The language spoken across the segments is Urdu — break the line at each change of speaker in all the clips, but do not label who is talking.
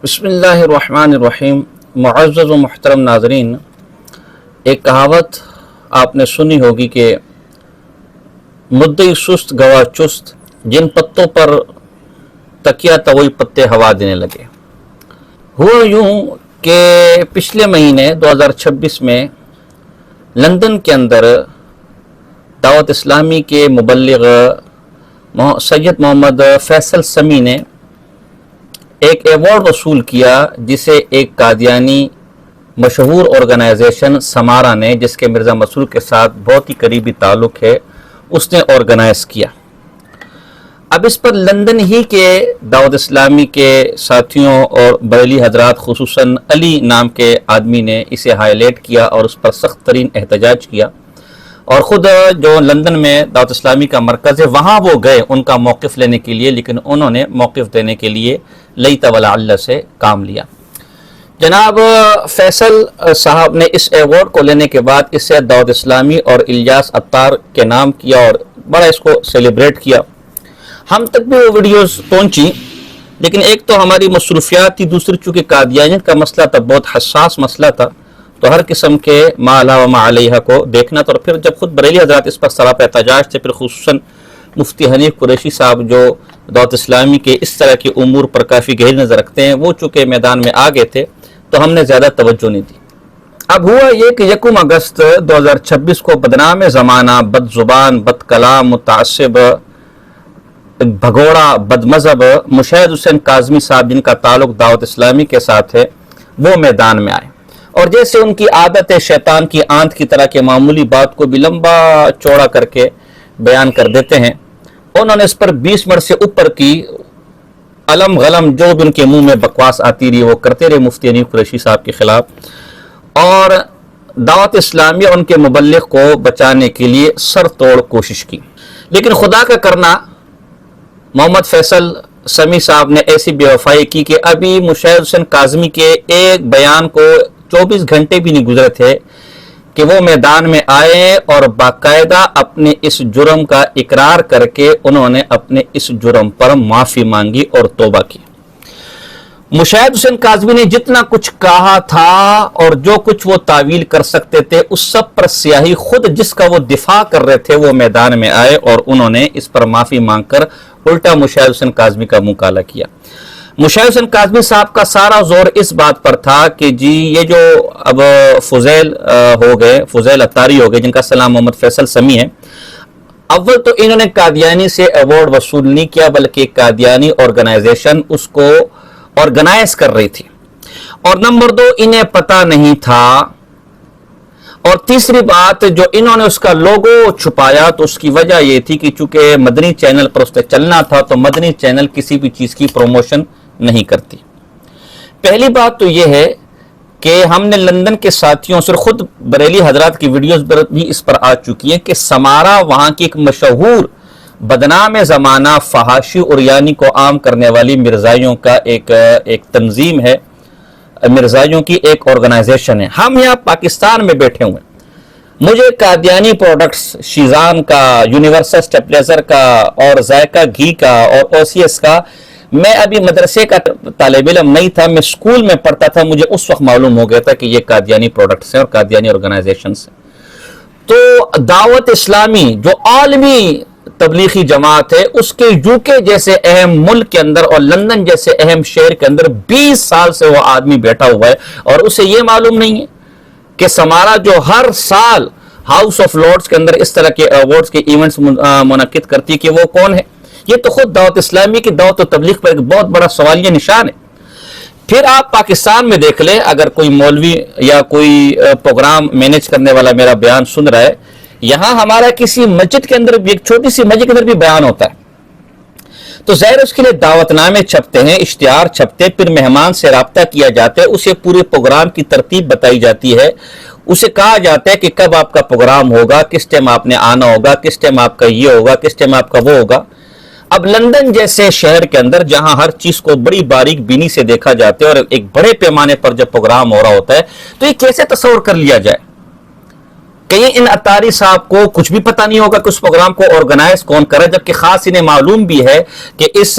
بسم اللہ الرحمن الرحیم۔ معزز و محترم ناظرین، ایک کہاوت آپ نے سنی ہوگی کہ مدعی سست گواہ چست، جن پتوں پر تکیا تھا وہی پتے ہوا دینے لگے۔ ہوا یوں کہ پچھلے مہینے 2026 میں لندن کے اندر دعوت اسلامی کے مبلغ سید محمد فیصل سمی نے ایک ایوارڈ وصول کیا، جسے ایک قادیانی مشہور آرگنائزیشن سمارا نے، جس کے مرزا مسرور کے ساتھ بہت ہی قریبی تعلق ہے، اس نے آرگنائز کیا۔ اب اس پر لندن ہی کے دعوت اسلامی کے ساتھیوں اور بریلی حضرات، خصوصاً علی نام کے آدمی نے اسے ہائی لائٹ کیا اور اس پر سخت ترین احتجاج کیا، اور خود جو لندن میں دعوت اسلامی کا مرکز ہے وہاں وہ گئے ان کا موقف لینے کے لیے، لیکن انہوں نے موقف دینے کے لیے لیت ولعل سے کام لیا۔ جناب فیصل صاحب نے اس ایوارڈ کو لینے کے بعد اسے دعوت اسلامی اور الیاس عطار کے نام کیا اور بڑا اس کو سیلیبریٹ کیا۔ ہم تک بھی وہ ویڈیوز پہنچی، لیکن ایک تو ہماری مصروفیات تھی، دوسری چونکہ قادیانیت کا مسئلہ تھا، بہت حساس مسئلہ تھا، تو ہر قسم کے ما علیہ و ما علیہ کو دیکھنا تھا۔ اور پھر جب خود بریلی حضرات اس پر سراپا احتجاج تھے، پھر خصوصاً مفتی حنیف قریشی صاحب جو دعوت اسلامی کے اس طرح کے امور پر کافی گہری نظر رکھتے ہیں، وہ چونکہ میدان میں آ گئے تھے تو ہم نے زیادہ توجہ نہیں دی۔ اب ہوا یہ کہ 1 اگست 2026 کو بدنام زمانہ، بد زبان، بد کلام، متعصب، بھگوڑا، بد مذہب مشاہد حسین کاظمی صاحب، جن کا تعلق دعوت اسلامی کے ساتھ ہے، وہ میدان میں آئے، اور جیسے ان کی عادت ہے شیطان کی آنت کی طرح کے معمولی بات کو بھی لمبا چوڑا کر کے بیان کر دیتے ہیں۔ انہوں نے اس پر 20 منٹ سے اوپر کی علم غلم جو بھی ان کے منہ میں بکواس آتی رہی وہ کرتے رہے مفتی حنیف قریشی صاحب کے خلاف، اور دعوت اسلامی اور ان کے مبلغ کو بچانے کے لیے سر توڑ کوشش کی۔ لیکن خدا کا کرنا، محمد فیصل سمی صاحب نے ایسی بے وفائی کی کہ ابھی مشاہد حسین کاظمی کے ایک بیان کو 24 گھنٹے بھی نہیں گزرے تھے کہ وہ میدان میں آئے اور باقاعدہ اپنے اس جرم کا اقرار کر کے انہوں نے اپنے اس جرم پر معافی مانگی اور توبہ کی۔ مشاہد حسین کاظمی نے جتنا کچھ کہا تھا اور جو کچھ وہ تعویل کر سکتے تھے، اس سب پر سیاہی خود جس کا وہ دفاع کر رہے تھے وہ میدان میں آئے اور انہوں نے اس پر معافی مانگ کر الٹا مشاہد حسین کاظمی کا منہ کالا کیا۔ مشاہد حسین کاظمی صاحب کا سارا زور اس بات پر تھا کہ جی یہ جو اب فضیل ہو گئے، فضیل عطاری ہو گئے، جن کا سلام محمد فیصل سمی ہے، اول تو انہوں نے قادیانی سے ایوارڈ وصول نہیں کیا، بلکہ قادیانی آرگنائزیشن اس کو آرگنائز کر رہی تھی، اور نمبر 2 انہیں پتہ نہیں تھا، اور تیسری بات جو انہوں نے اس کا لوگو چھپایا تو اس کی وجہ یہ تھی کہ چونکہ مدنی چینل پر اس نے چلنا تھا تو مدنی چینل کسی بھی چیز کی پروموشن نہیں کرتی۔ پہلی بات تو یہ ہے کہ ہم نے لندن کے ساتھیوں سے، خود بریلی حضرات کی ویڈیوز بھی اس پر آ چکی ہیں کہ سمارا وہاں کی ایک مشہور بدنام زمانہ فحاشی اور یعنی کو عام کرنے والی مرزائیوں کا ایک تنظیم ہے، مرزائیوں کی ایک آرگنائزیشن ہے۔ ہم یہاں پاکستان میں بیٹھے ہوئے ہیں، مجھے قادیانی پروڈکٹس، شیزان کا، یونیورسل اسٹیپلیزر کا، اور ذائقہ گھی کا، اور OCS کا، میں ابھی مدرسے کا طالب علم نہیں تھا، میں اسکول میں پڑھتا تھا، مجھے اس وقت معلوم ہو گیا تھا کہ یہ قادیانی پروڈکٹس ہیں اور قادیانی آرگنائزیشنز ہیں۔ تو دعوت اسلامی جو عالمی تبلیغی جماعت ہے، اس کے UK جیسے اہم ملک کے اندر اور لندن جیسے اہم شہر کے اندر 20 سال سے وہ آدمی بیٹھا ہوا ہے، اور اسے یہ معلوم نہیں ہے کہ سمارا جو ہر سال ہاؤس آف لارڈز کے اندر اس طرح کے ایوارڈز کے ایونٹس منعقد کرتی ہے کہ وہ کون ہے۔ یہ تو خود دعوت اسلامی کی دعوت و تبلیغ پر ایک بہت بڑا سوالیہ نشان ہے۔ پھر آپ پاکستان میں دیکھ لیں، اگر کوئی مولوی یا کوئی پروگرام مینیج کرنے والا میرا بیان سن رہا ہے، یہاں ہمارا کسی مسجد کے اندر بھی، ایک چھوٹی سی مسجد کے اندر بھی بیان ہوتا ہے تو ظاہر اس کے لیے دعوت نامے چھپتے ہیں، اشتہار چھپتے، پھر مہمان سے رابطہ کیا جاتا ہے، اسے پورے پروگرام کی ترتیب بتائی جاتی ہے، اسے کہا جاتا ہے کہ کب آپ کا پروگرام ہوگا، کس ٹائم آپ نے آنا ہوگا، کس ٹائم آپ کا یہ ہوگا، کس ٹائم آپ کا وہ ہوگا۔ اب لندن جیسے شہر کے اندر جہاں ہر چیز کو بڑی باریک بینی سے دیکھا جاتا ہے اور ایک بڑے پیمانے پر جب پروگرام ہو رہا ہوتا ہے تو یہ کیسے تصور کر لیا جائے؟ کہیں ان عطاری صاحب کو کچھ بھی پتہ نہیں ہوگا کہ اس پروگرام کو آرگنائز کون کرے، جبکہ خاص انہیں معلوم بھی ہے کہ اس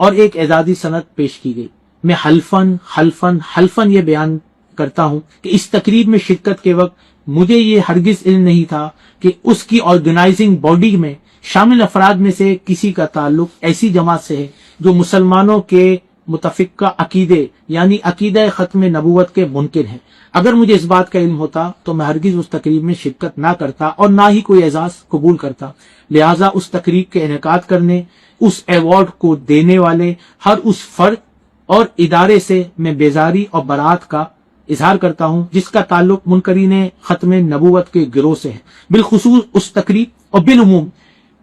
اور ایک اعزازی سند پیش کی گئی۔ میں حلفن یہ بیان کرتا ہوں کہ اس تقریب میں شرکت کے وقت مجھے یہ ہرگز علم نہیں تھا کہ اس کی آرگنائزنگ باڈی میں شامل افراد میں سے کسی کا تعلق ایسی جماعت سے ہے جو مسلمانوں کے متفقہ عقیدے یعنی عقیدہ ختم نبوت کے منکر ہیں۔ اگر مجھے اس بات کا علم ہوتا تو میں ہرگز اس تقریب میں شرکت نہ کرتا اور نہ ہی کوئی اعزاز قبول کرتا۔ لہٰذا اس تقریب کے انعقاد کرنے، اس ایوارڈ کو دینے والے ہر اس فرد اور ادارے سے میں بیزاری اور برات کا اظہار کرتا ہوں جس کا تعلق منکرین ختم نبوت کے گروہ سے ہے، بالخصوص اس تقریب اور بالعموم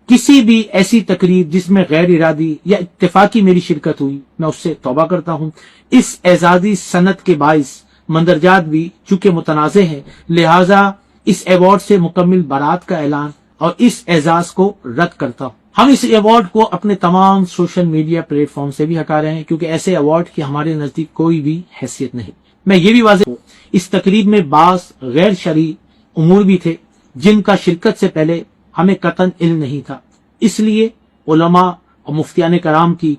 کسی بھی ایسی تقریب جس میں غیر ارادی یا اتفاقی میری شرکت ہوئی، میں اس سے توبہ کرتا ہوں۔ اس اعزازی سند کے باعث مندرجات بھی چونکہ متنازع ہے، لہٰذا اس ایوارڈ سے مکمل برات کا اعلان اور اس اعزاز کو رد کرتا ہوں۔ ہم اس ایوارڈ کو اپنے تمام سوشل میڈیا پلیٹ فارم سے بھی ہٹا رہے ہیں کیونکہ ایسے ایوارڈ کی ہمارے نزدیک کوئی بھی حیثیت نہیں۔ میں یہ بھی واضح ہوں، اس تقریب میں بعض غیر شرعی امور بھی تھے جن کا شرکت سے پہلے ہمیں قطعاً علم نہیں تھا، اس لیے علماء اور مفتیان کرام کی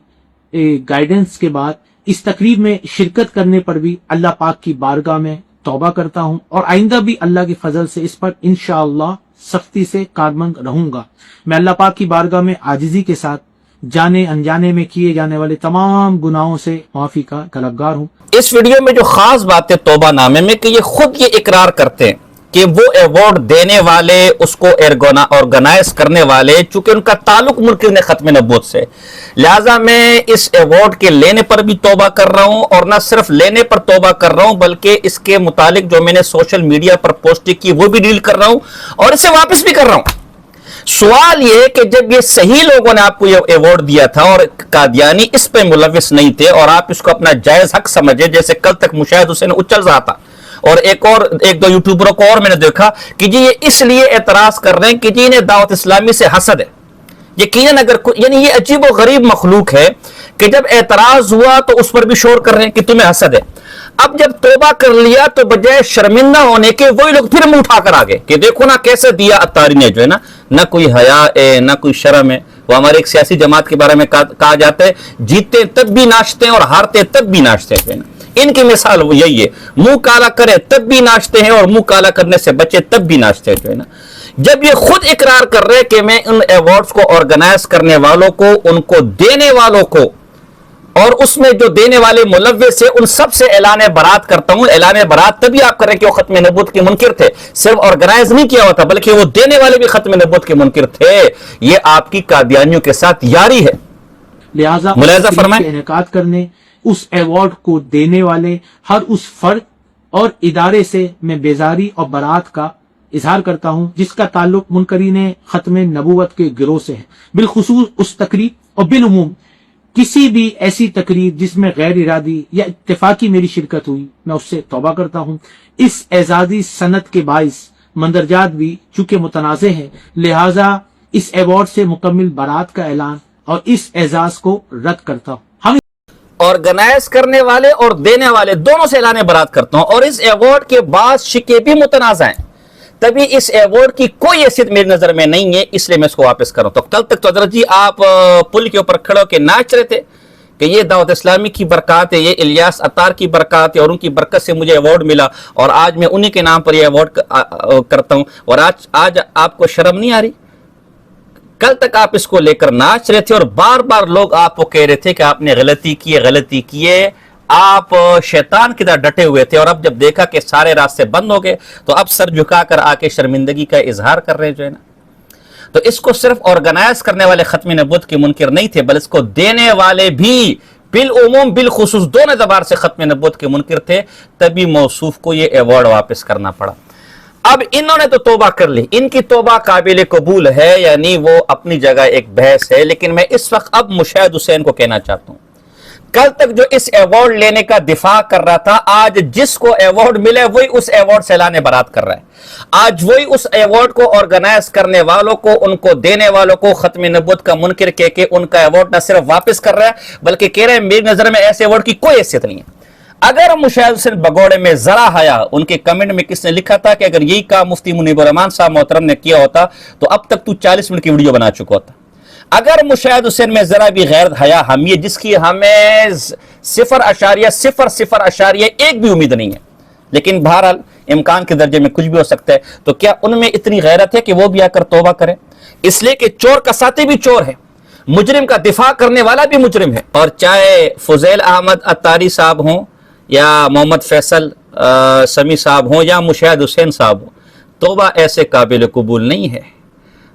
گائیڈنس کے بعد اس تقریب میں شرکت کرنے پر بھی اللہ پاک کی بارگاہ میں توبہ کرتا ہوں اور آئندہ بھی اللہ کے فضل سے اس پر انشاءاللہ سختی سے کاربند رہوں گا۔ میں اللہ پاک کی بارگاہ میں عاجزی کے ساتھ جانے انجانے میں کیے جانے والے تمام گناہوں سے معافی کا طلبگار ہوں۔
اس ویڈیو میں جو خاص بات ہے توبہ نامے میں کہ یہ خود یہ اقرار کرتے ہیں کہ وہ ایوارڈ دینے والے، اس کو آرگنائز کرنے والے، چونکہ ان کا تعلق منکرین ختم نبوت سے، لہٰذا میں اس ایوارڈ کے لینے پر بھی توبہ کر رہا ہوں، اور نہ صرف لینے پر توبہ کر رہا ہوں بلکہ اس کے متعلق جو میں نے سوشل میڈیا پر پوسٹ کی وہ بھی ڈیلیٹ کر رہا ہوں اور اسے واپس بھی کر رہا ہوں۔ سوال یہ کہ جب یہ صحیح لوگوں نے آپ کو یہ ایوارڈ دیا تھا اور قادیانی اس پہ ملوث نہیں تھے اور آپ اس کو اپنا جائز حق سمجھے، جیسے کل تک مشاہد حسین اچل رہا تھا اور ایک دو یوٹیوبروں کو اور میں نے دیکھا کہ جی یہ اس لیے اعتراض کر رہے ہیں کہ جی انہیں دعوت اسلامی سے حسد ہے۔ یقیناً یعنی یہ عجیب و غریب مخلوق ہے کہ جب اعتراض ہوا تو اس پر بھی شور کر رہے ہیں کہ تمہیں حسد ہے۔ اب جب توبہ کر لیا تو بجائے شرمندہ ہونے کے وہی لوگ پھر منہ اٹھا کر آگے کہ دیکھو نا کیسے دیا عطاری نے، جو ہے نا نہ کوئی حیا ہے نہ کوئی شرم ہے۔ وہ ہمارے ایک سیاسی جماعت کے بارے میں کہا جاتا ہے جیتے تب بھی ناچتے ہیں اور ہارتے تب بھی ناچتے ہیں، ان کی مثال وہ یہی ہے، منہ کالا کرے تب بھی ناچتے ہیں اور منہ کالا کرنے سے بچے تب بھی ناچتے ہیں، جو ہے نا۔ جب یہ خود اقرار کر رہے کہ میں ان ایوارڈز کو آرگنائز کرنے والوں کو، ان کو دینے والوں کو اور اس میں جو دینے والے ملوث ہیں ان سب سے اعلان برات کرتا ہوں۔ اعلان برات تبھی آپ کریں کہ وہ ختم نبوت کے منکر تھے، صرف آرگنائز نہیں کیا ہوتا بلکہ وہ دینے والے بھی ختم نبوت کے منکر تھے۔ یہ آپ کی قادیانیوں کے ساتھ یاری ہے۔
لہٰذا
ملاحظہ فرمائیں،
انعقاد کرنے، اس ایوارڈ کو دینے والے ہر اس فرد اور ادارے سے میں بیزاری اور برات کا اظہار کرتا ہوں جس کا تعلق منکرین ختم نبوت کے گروہ سے ہے، بالخصوص اس تقریب اور بالعموم کسی بھی ایسی تقریب جس میں غیر ارادی یا اتفاقی میری شرکت ہوئی، میں اس سے توبہ کرتا ہوں۔ اس اعزازی سند کے باعث مندرجات بھی چونکہ متنازع ہے، لہٰذا اس ایوارڈ سے مکمل برات کا اعلان اور اس اعزاز کو رد کرتا ہوں۔ ہم
آرگنائز کرنے والے اور دینے والے دونوں سے اعلان برات کرتا ہوں، اور اس ایوارڈ کے بعض شکے بھی متنازع ہیں، تبھی اس ایوارڈ کی کوئی حیثیت میری نظر میں نہیں ہے، اس لیے میں اس کو واپس کروں۔ تو کل تک تو حضرت جی آپ پل کے اوپر کھڑے ہو کے ناچ رہے تھے کہ یہ دعوت اسلامی کی برکات ہے، یہ الیاس عطار کی برکات ہے اور ان کی برکت سے مجھے ایوارڈ ملا، اور آج میں انہی کے نام پر یہ ایوارڈ کرتا ہوں، اور آج آپ کو شرم نہیں آ رہی؟ کل تک آپ اس کو لے کر ناچ رہے تھے اور بار بار لوگ آپ کو کہہ رہے تھے کہ آپ نے غلطی کی ہے، آپ شیطان کی طرح ڈٹے ہوئے تھے، اور اب جب دیکھا کہ سارے راستے بند ہو گئے تو اب سر جھکا کر آ کے شرمندگی کا اظہار کر رہے جو ہے نا۔ تو اس کو صرف آرگنائز کرنے والے ختم نبوت کے منکر نہیں تھے، بلکہ اس کو دینے والے بھی بالعموم بالخصوص دونوں اعتبار سے ختم نبوت کے منکر تھے، تبھی موصوف کو یہ ایوارڈ واپس کرنا پڑا۔ اب انہوں نے تو توبہ کر لی، ان کی توبہ قابل قبول ہے، یعنی وہ اپنی جگہ ایک بحث ہے، لیکن میں اس وقت اب مشاہد حسین کو کہنا چاہتا ہوں، کل تک جو اس ایوارڈ لینے کا دفاع کر رہا تھا، آج جس کو ایوارڈ ملے وہی اس ایوارڈ سے اعلان برات کر رہا ہے۔ آج وہی اس ایوارڈ کو آرگنائز کرنے والوں کو، ان کو دینے والوں کو ختم نبوت کا منکر کہہ کے ان کا ایوارڈ نہ صرف واپس کر رہا ہے بلکہ کہہ رہے ہیں میری نظر میں ایسے ایوارڈ کی کوئی حیثیت نہیں ہے۔ اگر مشاہد حسین بگوڑے میں ذرا حیا، ان کے کمنٹ میں کس نے لکھا تھا کہ اگر یہی کام مفتی منیب الرحمان صاحب محترم نے کیا ہوتا تو اب تک تو 40 منٹ کی ویڈیو بنا چکا ہوتا۔ اگر مشاہد حسین میں ذرا بھی غیرت حیا حمیت جس کی ہمیں 0.00001 بھی امید نہیں ہے، لیکن بہرحال امکان کے درجے میں کچھ بھی ہو سکتا ہے، تو کیا ان میں اتنی غیرت ہے کہ وہ بھی آ کر توبہ کریں؟ اس لیے کہ چور کا ساتھی بھی چور ہے، مجرم کا دفاع کرنے والا بھی مجرم ہے، اور چاہے فضیل احمد عطاری صاحب ہوں یا محمد فیصل سمی صاحب ہوں یا مشاہد حسین صاحب ہوں، توبہ ایسے قابل قبول نہیں ہے۔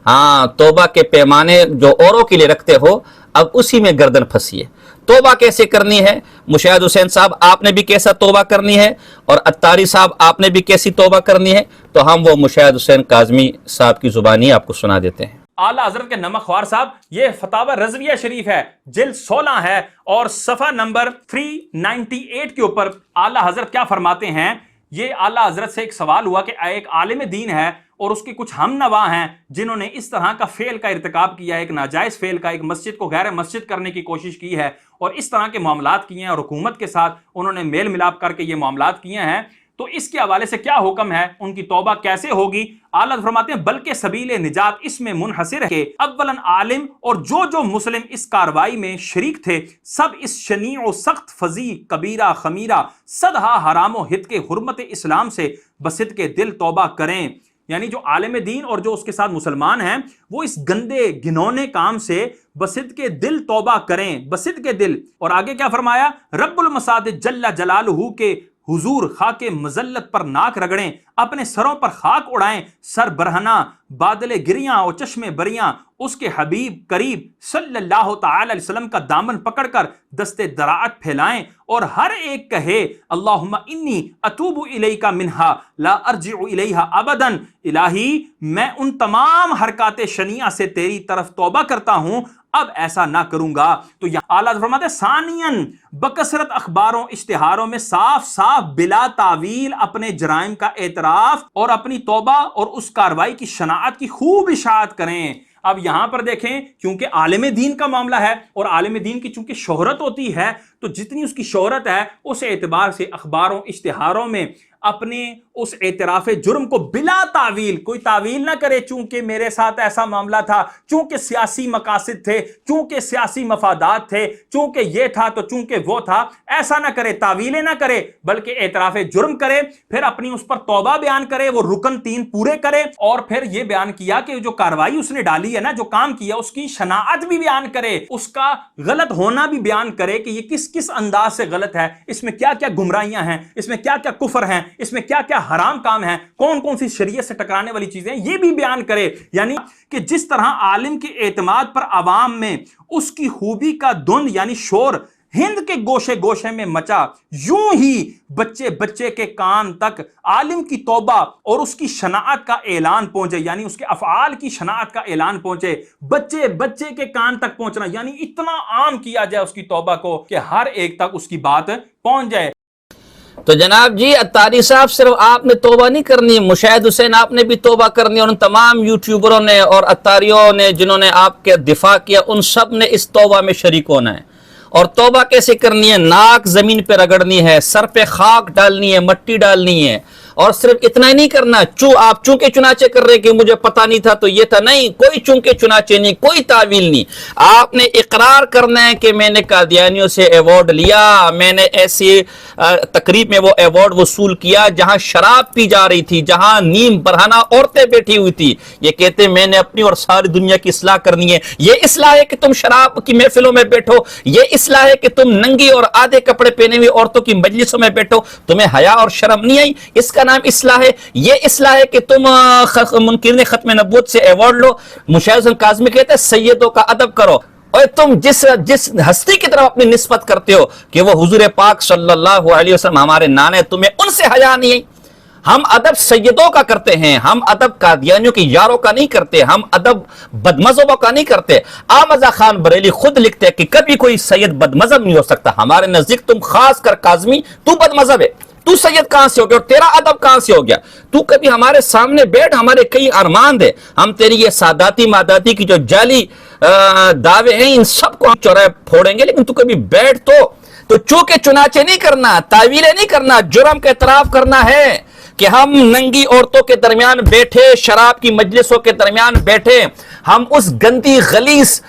ہاں، توبہ کے پیمانے جو اوروں کے لیے رکھتے ہو، اب اسی میں گردن پھنسی ہے۔ توبہ کیسے کرنی ہے؟ مشاہد حسین صاحب آپ نے بھی کیسا توبہ کرنی ہے، اور عطاری صاحب آپ نے بھی کیسی توبہ کرنی ہے، تو ہم وہ مشاہد حسین کاظمی صاحب کی زبانی آپ کو سنا دیتے ہیں۔
اعلیٰ حضرت کے نمک خوار صاحب، یہ فتاوی رضویہ شریف ہے، جلد 16 ہے اور صفحہ نمبر 398 کے اوپر اعلیٰ حضرت کیا فرماتے ہیں؟ یہ اعلیٰ حضرت سے ایک سوال ہوا کہ ایک عالم دین ہے اور اس کے کچھ ہم نوا ہیں جنہوں نے اس طرح کا فعل کا ارتکاب کیا ہے، ایک ناجائز فعل کا، ایک مسجد کو غیر مسجد کرنے کی کوشش کی ہے اور اس طرح کے معاملات کیے ہیں، اور حکومت کے ساتھ انہوں نے میل ملاپ کر کے یہ معاملات کیے ہیں، تو اس کے حوالے سے کیا حکم ہے، ان کی توبہ کیسے ہوگی؟ اعلیٰ فرماتے ہیں بلکہ سبیل نجات اس میں منحصر ہے کہ اولاً عالم اور جو مسلم اس کاروائی میں شریک تھے سب اس شنیع و سخت فضی کبیرہ خمیرہ صدہا حرام و حد کے حرمت اسلام سے بصدق دل توبہ کریں۔ یعنی جو عالم دین اور جو اس کے ساتھ مسلمان ہیں وہ اس گندے گھنونے کام سے بصدق دل توبہ کریں، بصدق دل۔ اور آگے کیا فرمایا؟ رب المساجد جل جلالہ کے حضور خاک مذلت پر ناک رگڑیں، اپنے سروں پر خاک اڑائیں، سر برہنہ بادل گریاں اور چشم بریاں اس کے حبیب قریب صلی اللہ تعالی علیہ وسلم کا دامن پکڑ کر دست دراعت پھیلائیں اور ہر ایک کہے اللہم انی اتوب الیک منہا لا ارجع الیہا ابدا، الہی میں ان تمام حرکات شنیعہ سے تیری طرف توبہ کرتا ہوں، اب ایسا نہ کروں گا۔ تو یہاں اعلیٰ فرماتے ہیں ثانیاً بکثرت اخباروں اشتہاروں میں صاف صاف بلا تعویل اپنے جرائم کا اعتراف اور اپنی توبہ اور اس کاروائی کی شناعت کی خوب اشاعت کریں۔ اب یہاں پر دیکھیں کیونکہ عالم دین کا معاملہ ہے اور عالم دین کی چونکہ شہرت ہوتی ہے تو جتنی اس کی شہرت ہے اس اعتبار سے اخباروں اشتہاروں میں اپنے اس اعتراف جرم کو بلا تعویل، کوئی تعویل نہ کرے چونکہ میرے ساتھ ایسا معاملہ تھا، چونکہ سیاسی مقاصد تھے، چونکہ سیاسی مفادات تھے، چونکہ یہ تھا تو چونکہ وہ تھا، ایسا نہ کرے، تعویلیں نہ کرے، بلکہ اعتراف جرم کرے، پھر اپنی اس پر توبہ بیان کرے، وہ رکن 3 پورے کرے، اور پھر یہ بیان کیا کہ جو کاروائی اس نے ڈالی ہے نا، جو کام کیا اس کی شناعت بھی بیان کرے، اس کا غلط ہونا بھی بیان کرے کہ یہ کس کس انداز سے غلط ہے، اس میں کیا کیا گمراہیاں ہیں، اس میں کیا کیا کفر ہیں، اس میں کیا کیا حرام کام ہیں، کون کون سی شریعت سے ٹکرانے والی چیزیں ہیں، یہ بھی بیان کرے۔ یعنی کہ جس طرح عالم کے اعتماد پر عوام میں اس کی خوبی کا دھند یعنی شور ہند کے گوشے گوشے میں مچا، یوں ہی بچے بچے کے کان تک عالم کی توبہ اور اس کی شناعت کا اعلان پہنچے، یعنی اس کے افعال کی شناعت کا اعلان پہنچے، بچے بچے کے کان تک پہنچنا، یعنی اتنا عام کیا جائے اس کی توبہ کو کہ ہر ایک تک اس کی بات پہنچ جائے۔
تو جناب جی عطاری صاحب صرف آپ نے توبہ نہیں کرنی، مشاہد حسین آپ نے بھی توبہ کرنی، اور ان تمام یوٹیوبروں نے اور عطاریوں نے جنہوں نے آپ کے دفاع کیا ان سب نے اس توبہ میں شریک ہونا ہے۔ اور توبہ کیسے کرنی ہے؟ ناک زمین پہ رگڑنی ہے، سر پہ خاک ڈالنی ہے، مٹی ڈالنی ہے، اور صرف اتنا ہی نہیں کرنا آپ چونکہ چنانچہ کر رہے کہ مجھے پتہ نہیں تھا تو یہ تھا، نہیں، کوئی چونکہ چنانچہ نہیں، کوئی تعویل نہیں، آپ نے اقرار کرنا ہے کہ میں نے قادیانیوں سے ایوارڈ لیا، میں نے ایسی تقریب میں وہ ایوارڈ وصول کیا جہاں شراب پی جا رہی تھی، جہاں نیم برہنہ عورتیں بیٹھی ہوئی تھی، یہ کہتے میں نے اپنی اور ساری دنیا کی اصلاح کرنی ہے۔ یہ اصلاح ہے کہ تم شراب کی محفلوں میں بیٹھو، یہ اصلاح ہے کہ تم ننگی اور آدھے کپڑے پہنے ہوئی عورتوں کی مجلسوں میں بیٹھو، تمہیں حیا اور شرم نہیں آئی؟ اس کا نام اصلاح ہے؟ یہ اصلاح ہے کہ تم منکرین ختم نبوت سے ایوارڈ لو؟ مشاہد حسین کاظمی کہتے ہیں سیدوں کا ادب کرو، اور تم جس ہستی کی طرف اپنی نسبت کرتے ہو کہ وہ حضور پاک صلی اللہ علیہ وسلم ہمارے نانے، تمہیں ان سے حیا نہیں ہے؟ ہم ادب سیدوں کا کرتے ہیں، ہم ادب قادیانیوں کی یاروں کا نہیں کرتے، ہم ادب بدمذہبوں کا نہیں کرتے۔ آمزہ خان بریلی خود لکھتے ہیں کہ کبھی کوئی سید بدمذہب نہیں ہو سکتا، ہمارے نزدیک تم خاص کر کاظمی تو بدمذہب ہے، تو سید کہاں سے ہو گیا اور تیرا ادب کہاں سے ہو گیا؟ تو کبھی ہمارے سامنے بیٹھ، ہمارے کئی ارمان دے، ہم تیری یہ ساداتی ماداتی کی جو جعلی دعوے ہیں ان سب کو ہم چورائے پھوڑیں گے، لیکن تو کبھی بیٹھ تو چونکہ چنانچہ نہیں کرنا، تعویلیں نہیں کرنا، جرم کا اعتراف کرنا ہے کہ ہم ننگی عورتوں کے درمیان بیٹھے، شراب کی مجلسوں کے درمیان بیٹھے، ہم اس گندی غلیظ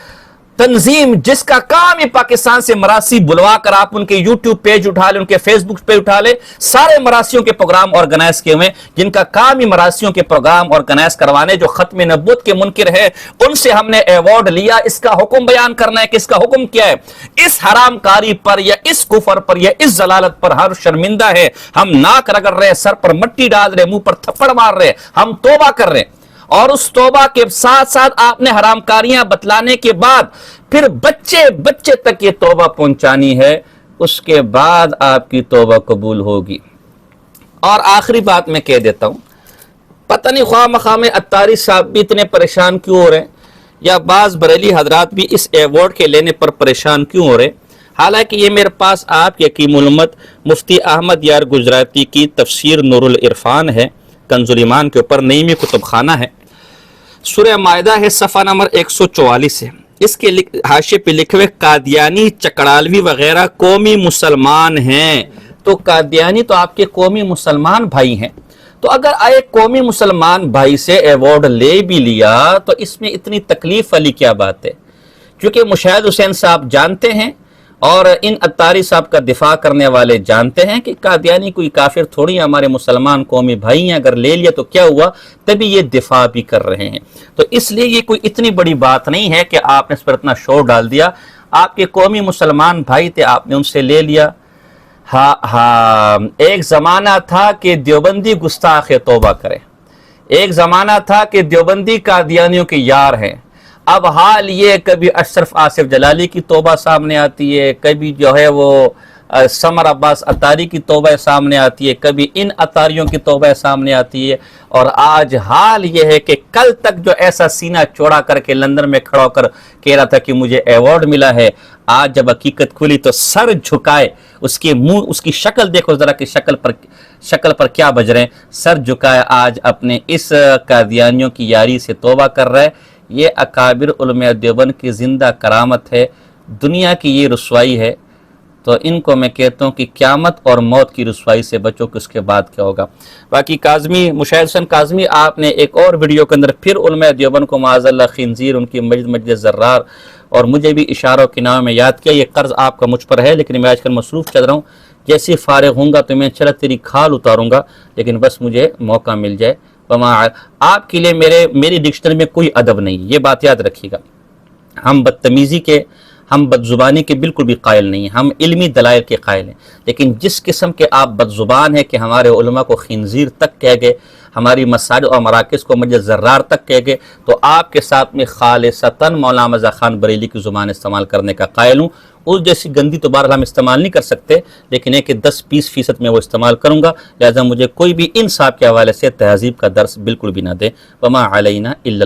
تنظیم جس کا کام ہی پاکستان سے مراسی بلوا کر آپ ان کے یوٹیوب پیج اٹھا لیں، ان کے فیس بک پہ اٹھا لیں، سارے مراسیوں کے پروگرام آرگنائز کیے ہوئے، جن کا کام ہی مراسیوں کے پروگرام آرگنائز کروانے، جو ختم نبوت کے منکر ہے، ان سے ہم نے ایوارڈ لیا، اس کا حکم بیان کرنا ہے کہ اس کا حکم کیا ہے۔ اس حرام کاری پر یا اس کفر پر یا اس ضلالت پر ہر شرمندہ ہے، ہم ناک رگڑ رہے، سر پر مٹی ڈال رہے، منہ پر تھپڑ مار رہے، ہم توبہ کر رہے، اور اس توبہ کے ساتھ ساتھ آپ نے حرام کاریاں بتلانے کے بعد پھر بچے تک یہ توبہ پہنچانی ہے، اس کے بعد آپ کی توبہ قبول ہوگی۔ اور آخری بات میں کہہ دیتا ہوں، پتہ نہیں خواہ مخواہ میں اتاری صاحب بھی اتنے پریشان کیوں ہو رہے ہیں، یا بعض بریلی حضرات بھی اس ایوارڈ کے لینے پر پریشان کیوں ہو رہے ہیں، حالانکہ یہ میرے پاس آپ کے حکیم الامت مفتی احمد یار گجراتی کی تفسیر نور العرفان ہے، کنز الایمان کے اوپر نئی کتب خانہ ہے، سورہ مائدہ ہے، صفحہ نمبر 144 ہے، اس کے حاشیے پہ لکھے ہوئے قادیانی، چکڑالوی وغیرہ قومی مسلمان ہیں۔ تو قادیانی تو آپ کے قومی مسلمان بھائی ہیں، تو اگر ایک قومی مسلمان بھائی سے ایوارڈ لے بھی لیا تو اس میں اتنی تکلیف والی کیا بات ہے؟ کیونکہ مشاہد حسین صاحب جانتے ہیں اور ان اتاری صاحب کا دفاع کرنے والے جانتے ہیں کہ قادیانی کوئی کافر تھوڑی، ہمارے مسلمان قومی بھائی ہیں، اگر لے لیا تو کیا ہوا، تبھی یہ دفاع بھی کر رہے ہیں۔ تو اس لیے یہ کوئی اتنی بڑی بات نہیں ہے کہ آپ نے اس پر اتنا شور ڈال دیا، آپ کے قومی مسلمان بھائی تھے، آپ نے ان سے لے لیا۔ ہاں ایک زمانہ تھا کہ دیوبندی گستاخ توبہ کرے، ایک زمانہ تھا کہ دیوبندی قادیانیوں کے یار ہیں، اب حال یہ کبھی اشرف آصف جلالی کی توبہ سامنے آتی ہے، کبھی جو ہے وہ سمر عباس اتاری کی توبہ سامنے آتی ہے، کبھی ان اتاریوں کی توبہ سامنے آتی ہے، اور آج حال یہ ہے کہ کل تک جو ایسا سینہ چوڑا کر کے لندن میں کھڑا ہو کر کہہ رہا تھا کہ مجھے ایوارڈ ملا ہے، آج جب حقیقت کھلی تو سر جھکائے، اس کے منہ، اس کی شکل دیکھو ذرا کہ شکل پر کیا بج رہے ہیں، سر جھکائے آج اپنے اس قادیانیوں کی یاری سے توبہ کر رہا ہے۔ یہ اکابر علماء دیوبند کی زندہ کرامت ہے، دنیا کی یہ رسوائی ہے، تو ان کو میں کہتا ہوں کہ قیامت اور موت کی رسوائی سے بچو کہ اس کے بعد کیا ہوگا۔ باقی کاظمی، مشاہد حسین کاظمی، آپ نے ایک اور ویڈیو کے اندر پھر علماء دیوبند کو معاذ اللہ خنزیر، ان کی مجد زرار، اور مجھے بھی اشاروں کے نام میں یاد کیا، یہ قرض آپ کا مجھ پر ہے، لیکن میں آج کل مصروف چل رہا ہوں، جیسے فارغ ہوں گا تو میں چلا تیری کھال اتاروں گا، لیکن بس مجھے موقع مل جائے۔ آپ کے لیے میری ڈکشنری میں کوئی ادب نہیں، یہ بات یاد رکھیے گا۔ ہم بدتمیزی کے، ہم بد زبانی کے بالکل بھی قائل نہیں ہیں، ہم علمی دلائل کے قائل ہیں، لیکن جس قسم کے آپ بد زبان ہیں کہ ہمارے علماء کو خنزیر تک کہہ گئے، ہماری مساجد اور مراکز کو مجد زرار تک کہہ گئے، تو آپ کے ساتھ میں خالصتاً مولانا مرزا خان بریلی کی زبان استعمال کرنے کا قائل ہوں۔ اس جیسی گندی تو بہرحال ہم استعمال نہیں کر سکتے، لیکن ایک 10-20% میں وہ استعمال کروں گا، لہذا مجھے کوئی بھی انصاف کے حوالے سے تہذیب کا درس بالکل بھی نہ دے۔ وما علینا الا